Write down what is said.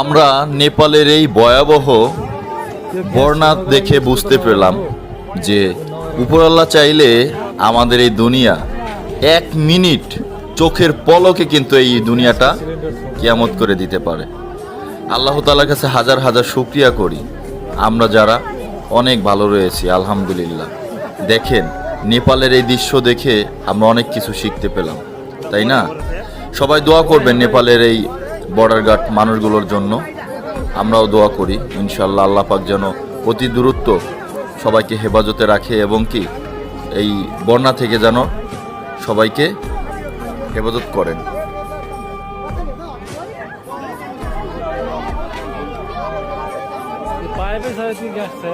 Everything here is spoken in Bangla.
আমরা নেপালের এই ভয়াবহ বন্যা দেখে বুঝতে পেলাম যে উপরআল্লাহ চাইলে আমাদের এই দুনিয়া 1 মিনিট চোখের পলকে কিন্তু এই দুনিয়াটা কিয়ামত করে দিতে পারে। আল্লাহ তাআলার কাছে হাজার হাজার শুকরিয়া করি, আমরা যারা অনেক ভালো রয়েছি আলহামদুলিল্লাহ। দেখেন নেপালের এই দৃশ্য দেখে আমরা অনেক কিছু শিখতে পেলাম, তাই না? সবাই দোয়া করবেন নেপালের এই বর্ডার গার্ড মানুষগুলোর জন্য। আমরাও দোয়া করি ইনশাআল্লাহ আল্লাহ পাক যেন অতি দূরত্ব সবাইকে হেফাজতে রাখে এবং কি এই বন্যা থেকে যেন সবাইকে হেফাজত করেন। পাইপে সাইড গেছে।